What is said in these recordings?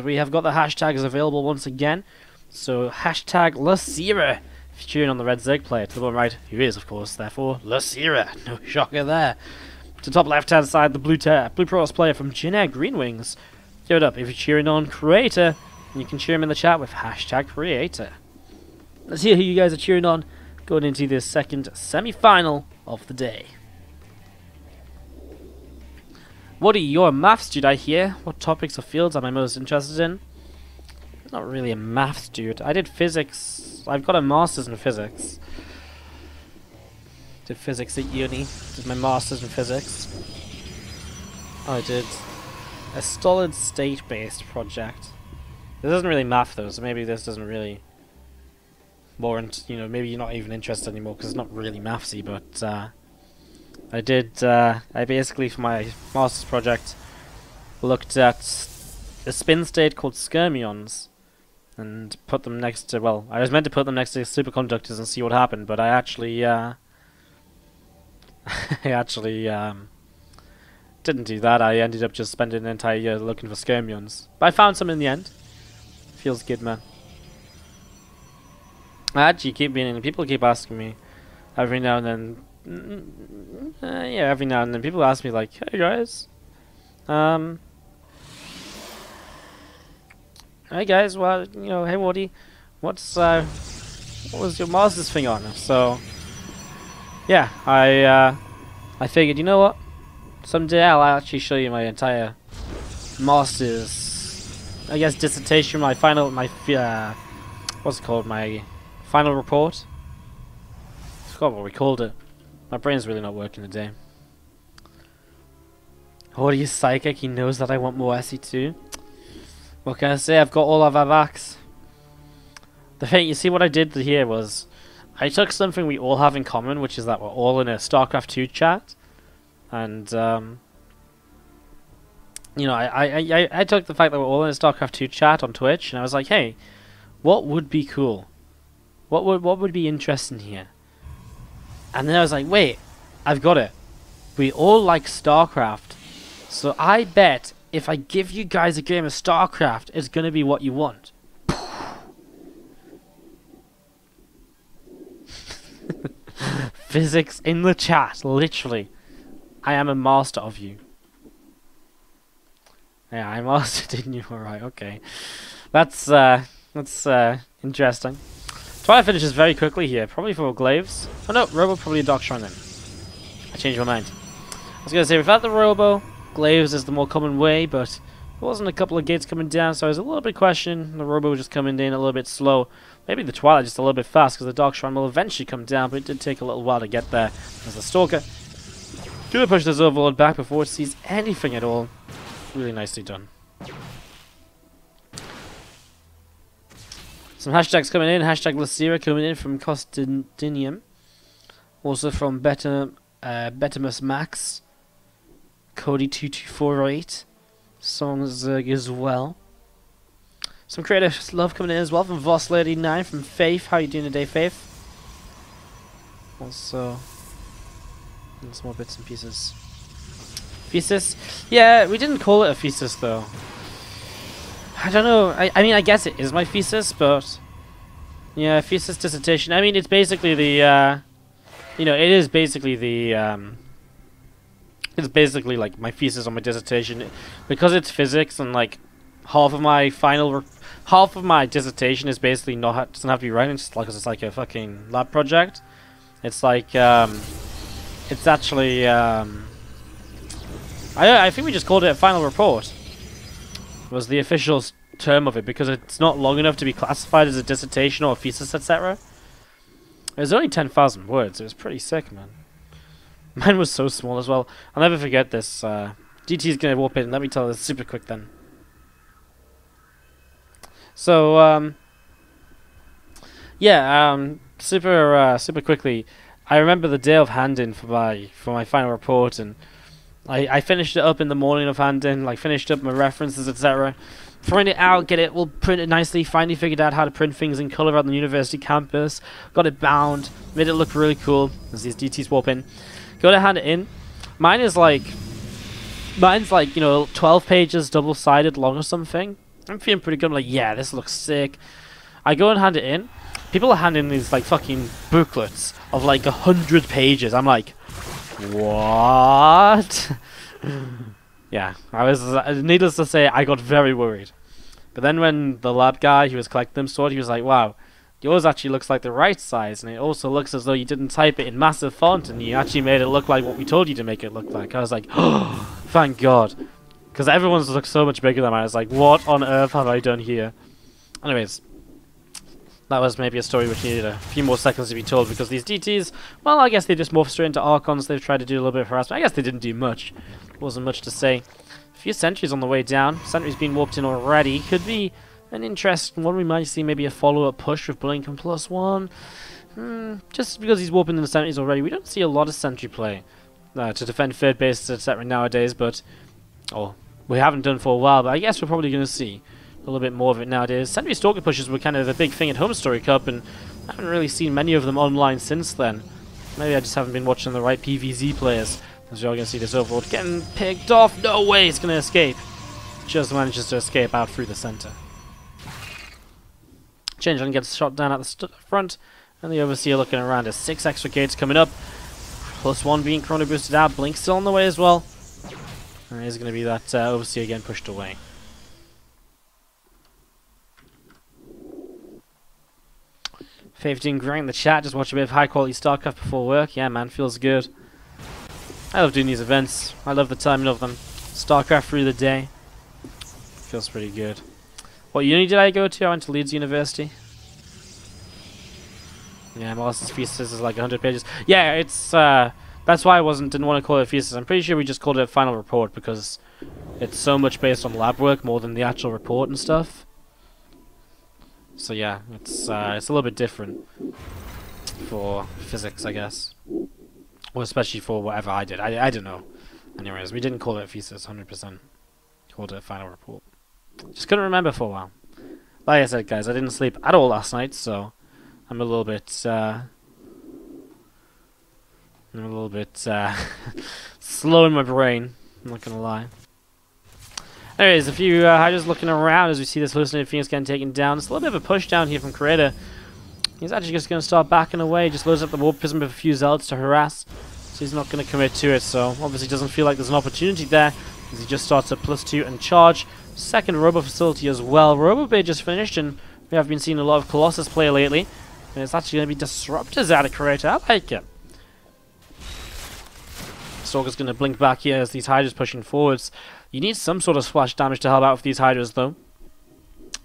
We have got the hashtags available once again. So hashtag Losira if you're cheering on the red Zerg player. To the bottom right, who is of course, therefore Losira. No shocker there. To the top left hand side, the blue Protoss player from Jin Green Wings. Give it up if you're cheering on Creator. And you can cheer him in the chat with hashtag Creator. Let's hear who you guys are cheering on going into this second semi-final of the day. What are your maths dude, I hear? What topics or fields am I most interested in? Not really a maths dude. I did physics. I've got a master's in physics. Did physics at uni. Did my master's in physics. I did a solid state-based project. This isn't really math though, so maybe this doesn't really warrant, you know, maybe you're not even interested anymore because it's not really mathsy, but I basically, for my master's project, looked at a spin state called skyrmions and put them next to, well, I was meant to put them next to superconductors and see what happened, but I actually, didn't do that. I ended up just spending an entire year looking for skyrmions. But I found some in the end. Feels good, man. I actually keep people keep asking me every now and then. Yeah, every now and then people ask me like, "Hey guys, well, you know, hey Wardy, what was your master's thing on?" So, yeah, I figured, you know what, someday I'll actually show you my entire master's, I guess, dissertation, my what's it called, my final report. I forgot what we called it. My brain's really not working today. Oh, he's psychic. He knows that I want more SE2. What can I say? I've got all of our vax. The thing, you see what I did here was, I took something we all have in common, which is that we're all in a StarCraft 2 chat. And, you know, I took the fact that we're all in a StarCraft 2 chat on Twitch, and I was like, hey, what would be cool? What would be interesting here? And then I was like, wait, I've got it. We all like StarCraft. So I bet if I give you guys a game of StarCraft, it's going to be what you want. Physics in the chat, literally. I am a master of you. Yeah, I mastered in you, alright, okay. That's interesting. Try to finish this very quickly here, probably for Glaives. Oh no, Robo probably a Dark Shrine then. I changed my mind. I was going to say, without the Robo, Glaives is the more common way, but there wasn't a couple of gates coming down, so I was a little bit questioning. The Robo was just coming in a little bit slow. Maybe the Twilight just a little bit fast, because the Dark Shrine will eventually come down, but it did take a little while to get there. As the Stalker gonna push this Overlord back before it sees anything at all. Really nicely done. Some hashtags coming in. Hashtag Losira coming in from Costinium. Also from Betimus Max. Cody2248. Songs as well. Some creative love coming in as well from Vosslady9 from Faith. How you doing today, Faith? Also, some more bits and pieces. Thesis? Yeah, we didn't call it a thesis though. I don't know. I mean, I guess it is my thesis, but yeah, thesis dissertation. I mean, it's basically the, you know, it is basically the, it's basically like my thesis on my dissertation, because it's physics and like half of my dissertation is basically doesn't have to be writing, just like it's like a fucking lab project. It's like, it's actually, I think we just called it a final report. Was the official term of it, because it's not long enough to be classified as a dissertation or a thesis, etc. It was only 10,000 words. It was pretty sick, man. Mine was so small as well. I'll never forget this. GT's gonna warp in. Let me tell this super quick then. So, yeah, super quickly. I remember the day of hand-in for my final report, and I finished it up in the morning of hand-in, like finished up my references, etc. Print it out, get it all printed nicely, finally figured out how to print things in colour on the university campus, got it bound, made it look really cool as these DTs warp in. Go to hand it in. Mine's like, you know, 12 pages double-sided long or something. I'm feeling pretty good. I'm like, yeah, this looks sick. I go and hand it in. People are handing these like fucking booklets of like 100 pages. I'm like, what? Yeah, I was. Needless to say, I got very worried. But then when the lab guy who was collecting them saw it, he was like, wow, yours actually looks like the right size, and it also looks as though you didn't type it in massive font, and you actually made it look like what we told you to make it look like. I was like, oh, thank God. Because everyone's looks so much bigger than mine. I was like, what on earth have I done here? Anyways, that was maybe a story which needed a few more seconds to be told, because these DTs, well, I guess they just morphed straight into Archons. They've tried to do a little bit of harassment. I guess they didn't do much. Wasn't much to say. A few sentries on the way down. Sentry's been warped in already. Could be an interesting one. We might see maybe a follow-up push with Blinken +1. Just because he's warping in the sentries already. We don't see a lot of sentry play to defend third bases, etc. nowadays, but... oh, we haven't done for a while, but I guess we're probably going to see a little bit more of it nowadays. Sentry Stalker pushes were kind of a big thing at Home Story Cup, and I haven't really seen many of them online since then. Maybe I just haven't been watching the right PvZ players. As you're going to see this Overlord getting picked off. No way it's going to escape. Just manages to escape out through the center. Changeling gets shot down at the front, and the Overseer looking around. There's 6 extra gates coming up. +1 being chrono boosted out. Blink still on the way as well. And there's going to be that Overseer again pushed away. Faith great in the chat. Just watch a bit of high quality StarCraft before work. Yeah, man, feels good. I love doing these events. I love the timing of them. StarCraft through the day. Feels pretty good. What uni did I go to? I went to Leeds University. Yeah, Master's Thesis is like 100 pages. Yeah, it's that's why I didn't want to call it a thesis. I'm pretty sure we just called it a final report because it's so much based on lab work more than the actual report and stuff. So yeah, it's a little bit different for physics, I guess. Well, especially for whatever I did. I don't know. Anyways, we didn't call it a thesis, 100%. Called it a final report. Just couldn't remember for a while. Like I said, guys, I didn't sleep at all last night, so I'm a little bit slow in my brain. I'm not gonna lie. Anyways, a few Hydras looking around as we see this hallucinated Phoenix getting taken down. It's a little bit of a push down here from Creator. He's actually just going to start backing away. Just loads up the Warp Prism with a few Zealots to harass. So he's not going to commit to it. So obviously doesn't feel like there's an opportunity there, as he just starts at +2 and charge. Second Robo Facility as well. Robo Bay just finished, and we have been seeing a lot of Colossus play lately. And it's actually going to be Disruptors out of Creator. I like it. Stalker's going to blink back here as these Hydras pushing forwards. You need some sort of splash damage to help out with these Hydras, though.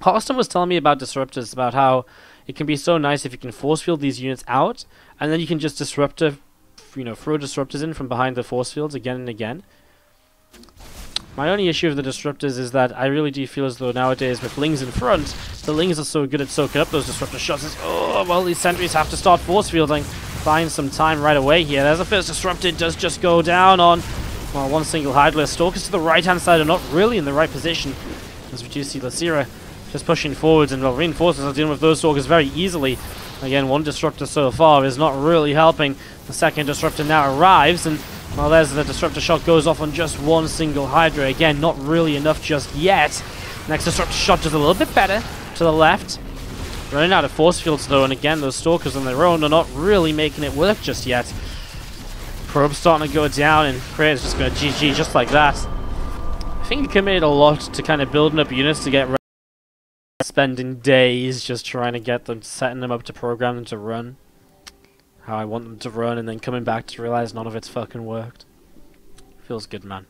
Austin was telling me about Disruptors, about how it can be so nice if you can force field these units out, and then you can just throw Disruptors in from behind the force fields again and again. My only issue with the Disruptors is that I really do feel as though nowadays with Lings in front, the Lings are so good at soaking up those Disruptor shots. Oh, well, these sentries have to start force fielding. Find some time right away here. There's a first Disruptor. Does just go down on, well, one single Hydra. Stalkers to the right-hand side are not really in the right position, as we do see Losira just pushing forwards, and well, reinforcements are dealing with those Stalkers very easily. Again, one Disruptor so far is not really helping. The second Disruptor now arrives, and well, there's the Disruptor shot goes off on just one single Hydra. Again, not really enough just yet. Next Disruptor shot does a little bit better to the left. Running out of force fields though, and again, those Stalkers on their own are not really making it work just yet. Probe's starting to go down, and Creator's just going to GG just like that. I think he committed a lot to kind of building up units to get ready, spending days just trying to get them, setting them up to program them to run how I want them to run, and then coming back to realize none of it's fucking worked. Feels good, man.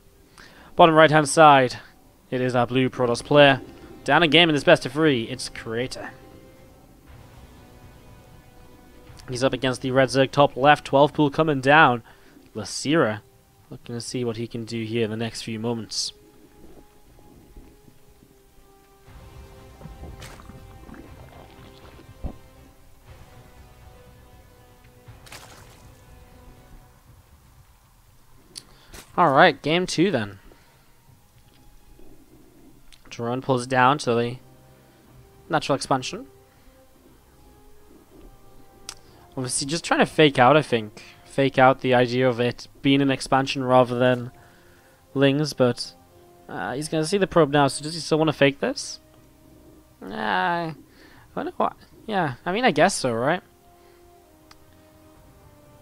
Bottom right hand side, it is our blue Protoss player. Down a game in this best of 3, it's Creator. He's up against the Red Zerg top left, 12 pool coming down. Losira looking to see what he can do here in the next few moments. Alright, game 2 then. Drone pulls it down to the natural expansion. Obviously just trying to fake out, I think. Fake out the idea of it being an expansion rather than Lings, but he's going to see the probe now, so does he still want to fake this? I don't know what. Yeah, I mean, I guess so, right?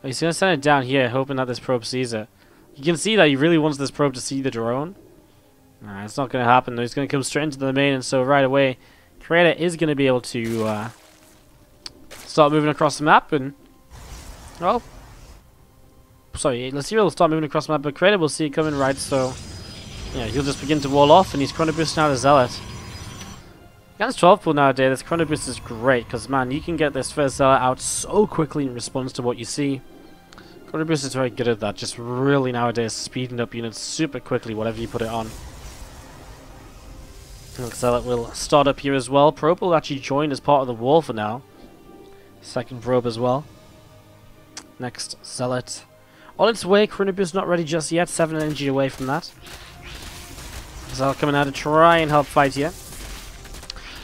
He's gonna send it down here, hoping that this probe sees it. You can see that he really wants this probe to see the drone. Nah, it's not gonna happen though. He's gonna come straight into the main, and so right away, Creator is gonna be able to start moving across the map, and well, sorry, Losira will start moving across the map, but Creator will see it coming, right? So yeah, he'll just begin to wall off, and he's Chrono Boost now to Zealot. Against 12 pool nowadays, this Chrono Boost is great, because man, you can get this first Zealot out so quickly in response to what you see. Chrono Boost is very good at that, just really nowadays speeding up units super quickly, whatever you put it on. Zealot will start up here as well. Probe will actually join as part of the wall for now. Second probe as well. Next Zealot. On its way, Chrono Boost not ready just yet, 7 energy away from that. Zealot coming out to try and help fight here.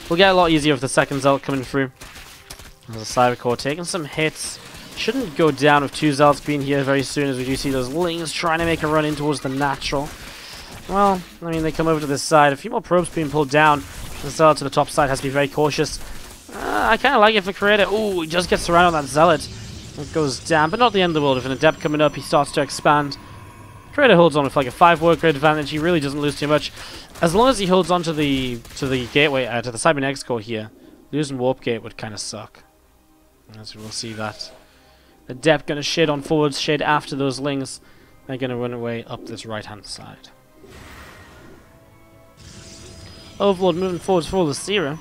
We'll get a lot easier with the second Zealot coming through. There's a Cyber Core taking some hits. Shouldn't go down with 2 Zealots being here very soon, as we do see those Lings trying to make a run in towards the natural. Well, I mean, they come over to this side. A few more probes being pulled down. The Zealot to the top side has to be very cautious. I kind of like it for Creator. Ooh, he just gets around on that Zealot. It goes down, but not the end of the world. If an Adept coming up, he starts to expand. Creator holds on with like a 5 worker advantage. He really doesn't lose too much. As long as he holds on to the gateway, to the Cybernetics core here, losing Warp Gate would kind of suck. As we'll see that. Adept going to shade on forwards, shade after those Lings. They're going to run away up this right-hand side. Overlord moving forwards for Losira.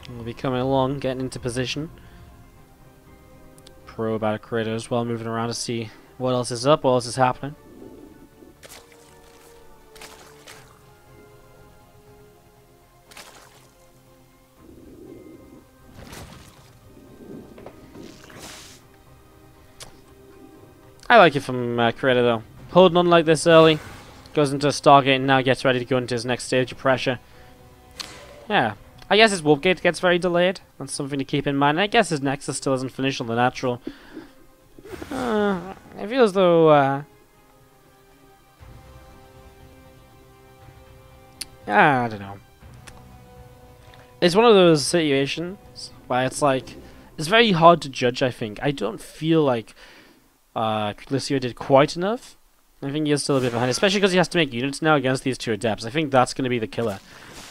We'll be coming along, getting into position. Probe out of Creator as well, moving around to see what else is up, what else is happening. I like it from Creator though. Holding on like this early, goes into a Stargate and now gets ready to go into his next stage of pressure. Yeah, I guess his Warp Gate gets very delayed. That's something to keep in mind. And I guess his Nexus still isn't finished on the natural. I feel as though I don't know. It's one of those situations where it's like, it's very hard to judge, I think. I don't feel like Losira did quite enough. I think he is still a bit behind, especially because he has to make units now against these 2 Adepts. I think that's going to be the killer.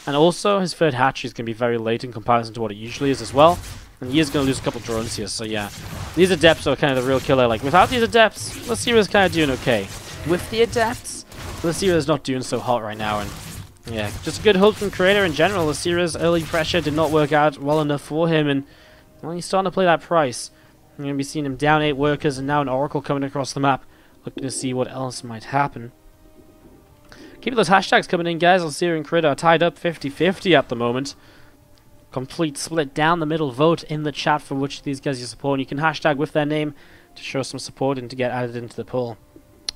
And also, his third hatchery is going to be very late in comparison to what it usually is as well. And he is going to lose a couple drones here, so yeah. These Adepts are kind of the real killer. Like, without these Adepts, Losira is kind of doing okay. With the Adepts, Losira is not doing so hot right now, and yeah, just a good hold from Creator in general. Losira's early pressure did not work out well enough for him, and well, he's starting to play that price. You're going to be seeing him down 8 workers, and now an Oracle coming across the map, looking to see what else might happen. Keep those hashtags coming in, guys. Losira and Creator are tied up 50-50 at the moment. Complete split down the middle vote in the chat for which of these guys you support. And you can hashtag with their name to show some support and to get added into the poll.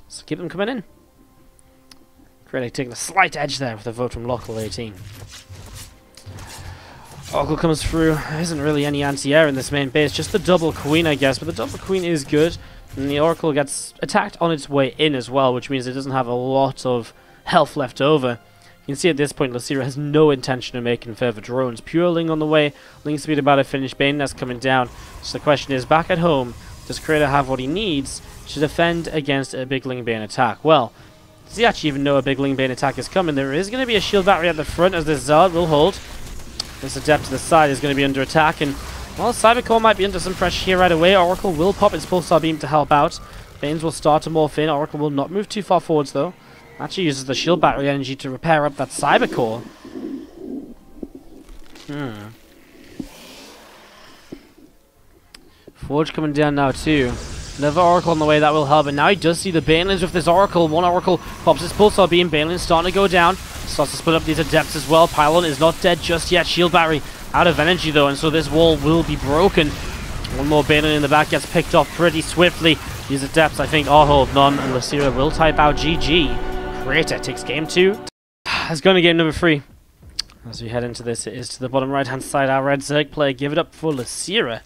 So keep them coming in. Creator taking a slight edge there with a vote from Local 18. Oracle comes through. There isn't really any anti-air in this main base. Just the double queen, I guess. But the double queen is good. And the Oracle gets attacked on its way in as well, which means it doesn't have a lot of health left over. You can see at this point Losira has no intention of making further drones. Pure Ling on the way. Ling speed about to finish. Bane Nest coming down. So the question is, back at home, does Creator have what he needs to defend against a big Ling Bane attack? Well, does he actually even know a big Ling Bane attack is coming? There is going to be a shield battery at the front as this Zealot will hold. This Adept to the side is going to be under attack, and well, Cybercore might be under some pressure here right away. Oracle will pop its Pulsar Beam to help out. Banes will start to morph in. Oracle will not move too far forwards though. Actually uses the shield battery energy to repair up that Cybercore. Forge coming down now too. Another Oracle on the way, that will help. And now he does see the Banelings with this Oracle. One Oracle pops his Pulsar Beam. Banelings starting to go down. Starts to split up these Adepts as well. Pylon is not dead just yet. Shield battery out of energy though, and so this wall will be broken. One more Baneling in the back gets picked off pretty swiftly. These Adepts, I think, are hold none, and Losira will type out GG. Creator takes game 2. Let's go to game number 3. As we head into this, it is to the bottom right-hand side. Our red Zerg player give it up for Losira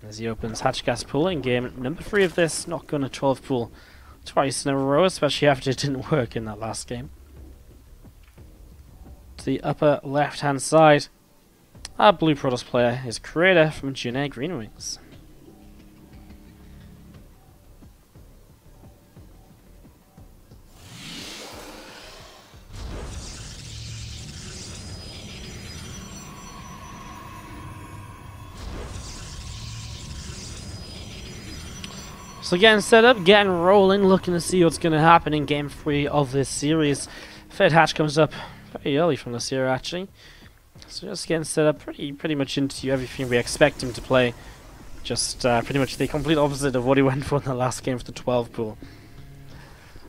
as he opens Hatch Gas Pool in game number 3 of this. Not going to 12 pool twice in a row, especially after it didn't work in that last game. To the upper left-hand side, our blue Protoss player is Creator from Janae Greenwings. So getting set up, getting rolling, looking to see what's going to happen in Game 3 of this series. Third hatch comes up very early from Losira actually. So just getting set up pretty much into everything we expect him to play. Just pretty much the complete opposite of what he went for in the last game for the 12 pool.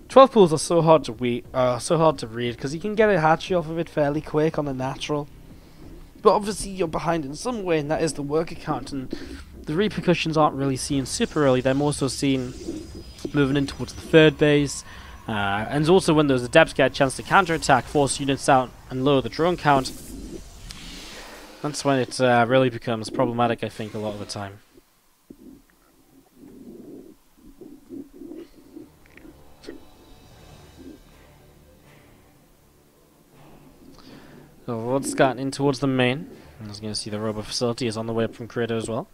12 pools are so hard to read because you can get a hatchery off of it fairly quick on the natural. But obviously you're behind in some way, and that is the worker count, and the repercussions aren't really seen super early. They're more so seen moving in towards the third base, and also when those adepts get a chance to counterattack, force units out and lower the drone count. That's when it really becomes problematic, I think, a lot of the time. So what's gotten in towards the main. I was going to see the robot facility is on the way up from Creator as well.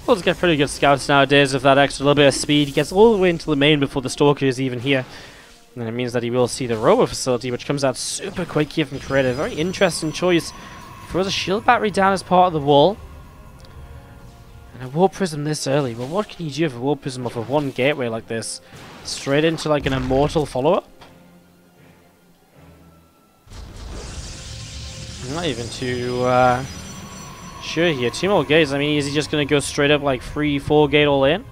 We'll just get pretty good scouts nowadays with that extra little bit of speed. He gets all the way into the main before the Stalker is even here. And it means that he will see the robot facility, which comes out super quick here from Creator. Very interesting choice. Throws a shield battery down as part of the wall. And a warp prism this early. Well, what can you do with a warp prism off of one gateway like this? Straight into like an immortal follow-up? I'm not even too sure here. 2 more gates. I mean, is he just going to go straight up like 3-4 gate all in?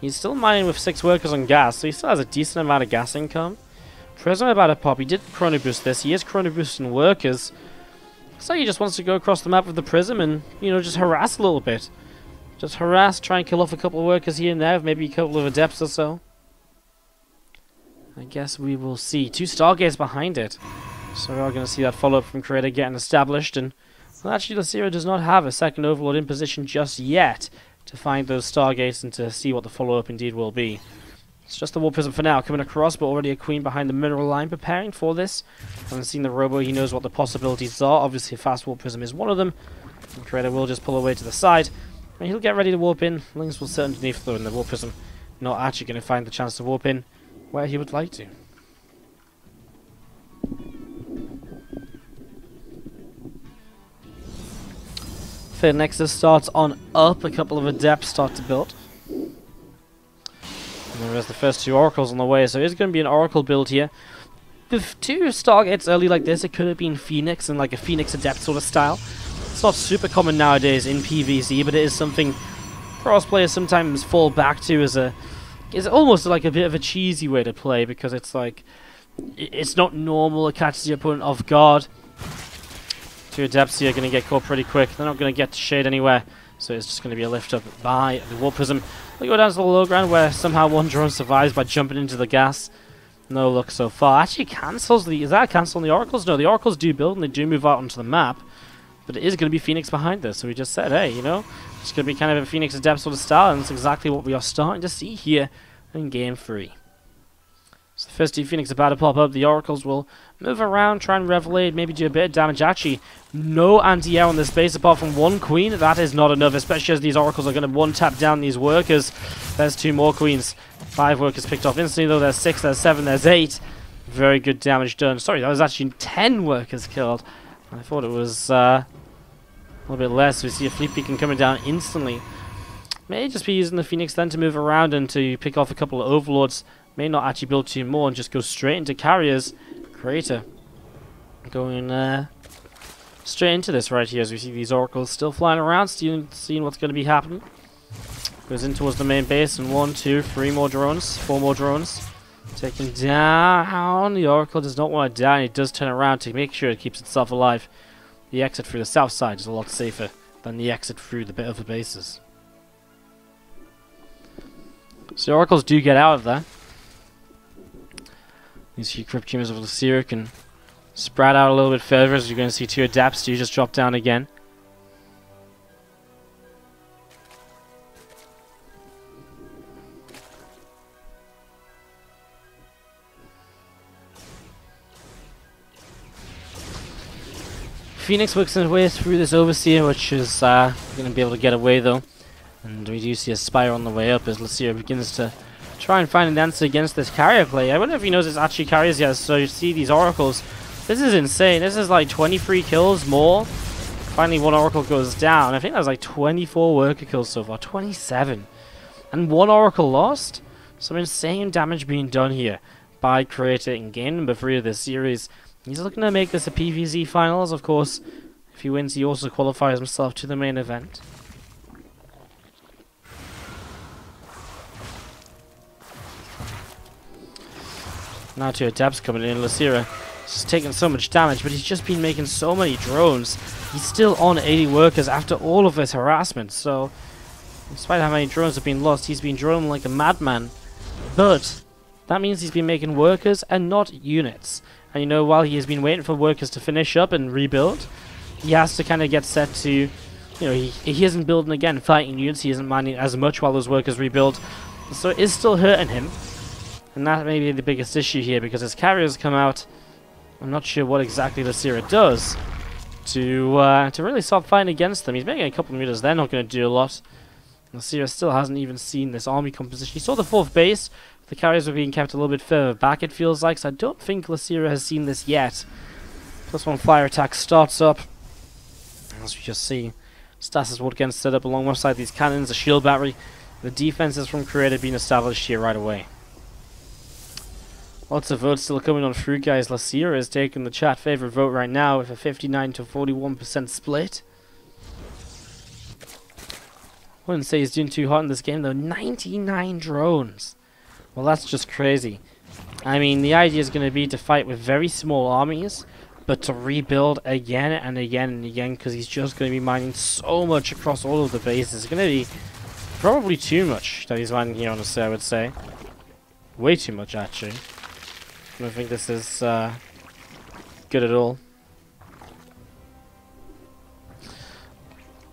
He's still mining with 6 workers on gas, so he still has a decent amount of gas income. Prism about to pop. He did chrono boost this. He is chrono boosting workers. So he just wants to go across the map with the prism and, you know, just harass a little bit. Just harass, try and kill off a couple of workers here and there, maybe a couple of adepts or so. I guess we will see. 2 Stargates behind it. So we are going to see that follow-up from Creator getting established. And well, actually, Losira does not have a second Overlord in position just yet to find those Stargates and to see what the follow-up indeed will be. It's just the Warp Prism for now, coming across, but already a Queen behind the mineral line preparing for this. Having seen the Robo, he knows what the possibilities are. Obviously, a fast Warp Prism is one of them. And Creator will just pull away to the side. And he'll get ready to warp in. Lings will sit underneath though, and the Warp Prism not actually going to find the chance to warp in where he would like to. Third Nexus starts on up. A couple of Adepts start to build. And there's the first 2 Oracles on the way, so it's going to be an Oracle build here. With 2 Stargates early like this, it could have been Phoenix and like a Phoenix Adept sort of style. It's not super common nowadays in PvZ, but it is something Protoss players sometimes fall back to as is almost like a bit of a cheesy way to play, because it's like it's not normal. It catches the opponent off guard. 2 Adepts here are going to get caught pretty quick. They're not going to get to shade anywhere, so it's just going to be a lift up by the Warp Prism. They go down to the low ground where somehow one drone survives by jumping into the gas. No luck so far. Actually cancels the... Is that a cancel on the Oracles? No, the Oracles do build and they do move out onto the map. But it is going to be Phoenix behind this, so we just said, hey, you know, it's going to be kind of a Phoenix Adept sort of style, and that's exactly what we are starting to see here in Game 3. So the first 2 Phoenix are about to pop up. The Oracles will move around, try and revelate, maybe do a bit of damage. Actually, no anti-air on this base apart from 1 Queen. That is not enough, especially as these Oracles are going to 1-tap down these workers. There's 2 more Queens. 5 workers picked off instantly, though. There's 6, there's 7, there's 8. Very good damage done. Sorry, that was actually 10 workers killed. I thought it was a little bit less. We see a Fleet Beacon coming down instantly. May just be using the Phoenix then to move around and to pick off a couple of Overlords. May not actually build 2 more and just go straight into Carriers. Creator going straight into this right here as we see these Oracles still flying around, seeing what's going to be happening. Goes in towards the main base, and 1, 2, 3 more drones, 4 more drones. Taken down. The Oracle does not want to die, and it does turn around to make sure it keeps itself alive. The exit through the south side is a lot safer than the exit through the bit of the bases. So the Oracles do get out of there. These few Crypt Tumors of Losira can spread out a little bit further, as you're going to see 2 adepts do just drop down again. Phoenix works his way through this Overseer, which is going to be able to get away though. And we do see a Spire on the way up as Losira begins to try and find an answer against this carrier play. I wonder if he knows it's actually carriers yet. So you see these oracles. This is insane. This is like 23 kills more. Finally, 1 oracle goes down. I think that was like 24 worker kills so far. 27. And 1 oracle lost? Some insane damage being done here by creating game number 3 of this series. He's looking to make this a PvZ finals. Of course, if he wins, he also qualifies himself to the main event. Now 2 adepts coming in. Losira has taken so much damage, but he's just been making so many drones. He's still on 80 workers after all of his harassment. So, despite how many drones have been lost, he's been droning like a madman. But that means he's been making workers and not units. And you know, while he has been waiting for workers to finish up and rebuild, he has to kind of get set to, you know, he isn't building again, fighting units. He isn't mining as much while those workers rebuild. So it is still hurting him. And that may be the biggest issue here, because as carriers come out, I'm not sure what exactly Losira does to really start fighting against them. He's making a couple of meters, they're not going to do a lot. Losira still hasn't even seen this army composition. He saw the 4th base. The carriers were being kept a little bit further back, it feels like, so I don't think Losira has seen this yet. +1 fire attack starts up. As we just see, Stasis would again set up alongside these cannons, a shield battery. The defenses from Creator being established here right away. Lots of votes still coming on through, guys. Losira is taking the chat favorite vote right now with a 59 to 41% split. Wouldn't say he's doing too hot in this game though. 99 drones. Well, that's just crazy. I mean, the idea is going to be to fight with very small armies, but to rebuild again and again and again, because he's just going to be mining so much across all of the bases. It's going to be probably too much that he's mining here, honestly, I would say. Way too much, actually. I don't think this is good at all.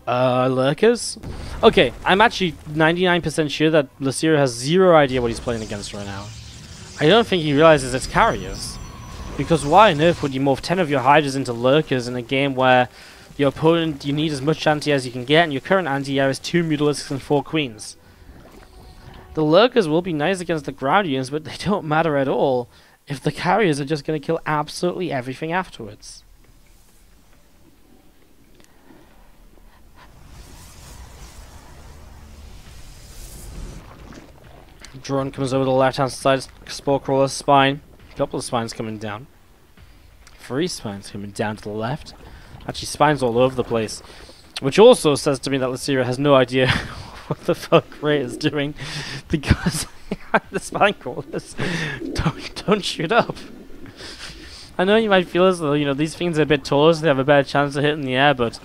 Lurkers? Okay, I'm actually 99% sure that Losira has 0 idea what he's playing against right now. I don't think he realizes it's carriers. Because why on earth would you morph 10 of your Hydras into Lurkers in a game where your opponent, you need as much anti as you can get, and your current anti-air is 2 Mutalisks and 4 Queens? The Lurkers will be nice against the ground units, but they don't matter at all if the carriers are just going to kill absolutely everything afterwards. Drone comes over the left-hand side, Spore Crawler spine. A couple of spines coming down. 3 spines coming down to the left. Actually, spines all over the place. Which also says to me that Losira has no idea what the fuck Ray is doing, because the spine crawlers don't shoot up. I know you might feel as though, you know, these things are a bit taller, so they have a better chance of hitting the air, but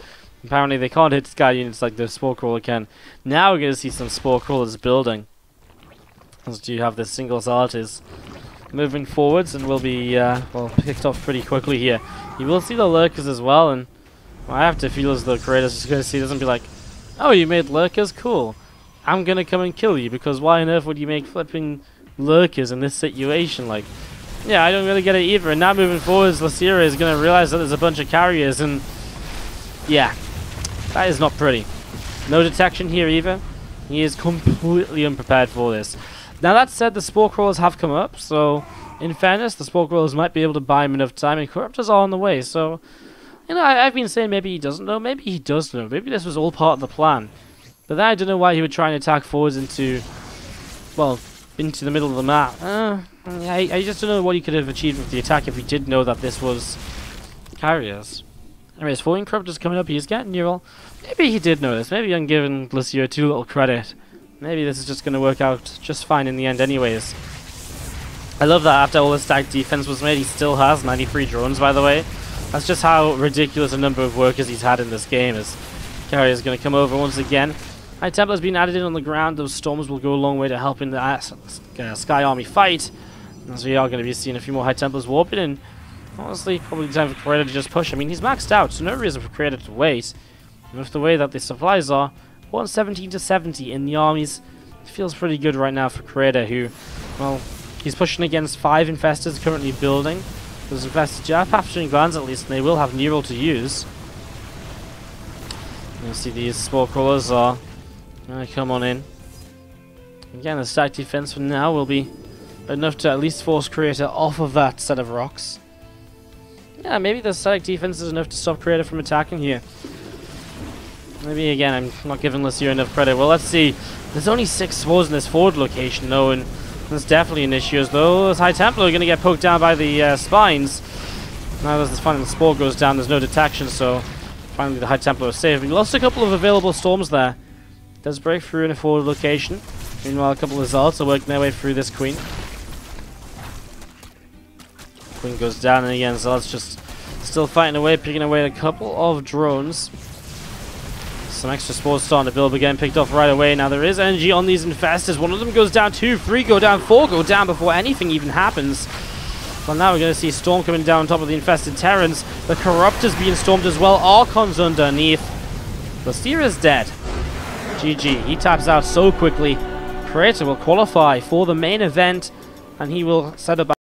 apparently they can't hit sky units like the Spore Crawler can. Now we're going to see some Spore Crawlers building. As you have the single Zartis moving forwards, and will be well, picked off pretty quickly here. You will see the Lurkers as well, and I have to feel as though Creator's just going to see this and be like, oh, you made Lurkers? Cool. I'm going to come and kill you, because why on earth would you make flipping Lurkers in this situation? Like, yeah, I don't really get it either. And now moving forwards, Losira is going to realize that there's a bunch of carriers, and yeah, that is not pretty. No detection here either. He is completely unprepared for this. Now that said, the Spore Crawlers have come up, so in fairness, the Spore Crawlers might be able to buy him enough time, and Corruptors are on the way, so, you know, I've been saying maybe he doesn't know, maybe he does know, maybe this was all part of the plan. But then I don't know why he would try and attack forwards into, well, into the middle of the map. I just don't know what he could have achieved with the attack if he did know that this was carriers. Anyways, 14 Corruptors coming up, he's getting neural. Maybe he did know this, maybe I'm giving Losira too little credit. Maybe this is just going to work out just fine in the end anyways. I love that after all the stacked defense was made, he still has 93 drones, by the way. That's just how ridiculous a number of workers he's had in this game. As Carrier's going to come over once again. High Templar's been added in on the ground. Those storms will go a long way to helping the Sky Army fight. As we are going to be seeing a few more High Templars warping in. Honestly, probably time for Creator to just push. I mean, he's maxed out, so no reason for Creator to wait. And with the way that the supplies are, 117 to 70 in the armies, it feels pretty good right now for Creator, who, well, he's pushing against 5 infestors currently building. Those infestors do have pathogen glands at least, and they will have neural to use. You see these spore crawlers are going to come on in. Again, the stack defense for now will be enough to at least force Creator off of that set of rocks. Yeah, maybe the static defense is enough to stop Creator from attacking here. Maybe again, I'm not giving Losira enough credit. Well, let's see. There's only 6 spores in this forward location, though, and that's definitely an issue, as though those High Templar are going to get poked down by the spines. Now as the final spore goes down, there's no detection, so finally the High Templar is saved. We lost a couple of available storms there. Does break through in a forward location. Meanwhile, a couple of Zalts are working their way through this Queen. Queen goes down, and again, Zalt's just still fighting away, picking away a couple of drones. Some extra spores starting to build, but getting picked off right away. Now there is energy on these infestors. One of them goes down, 2, 3 go down, 4 go down before anything even happens. Well, now we're going to see Storm coming down on top of the infested Terrans. The Corruptor's being stormed as well. Archon's underneath. Losira's dead. GG. He taps out so quickly. Creator will qualify for the main event, and he will set up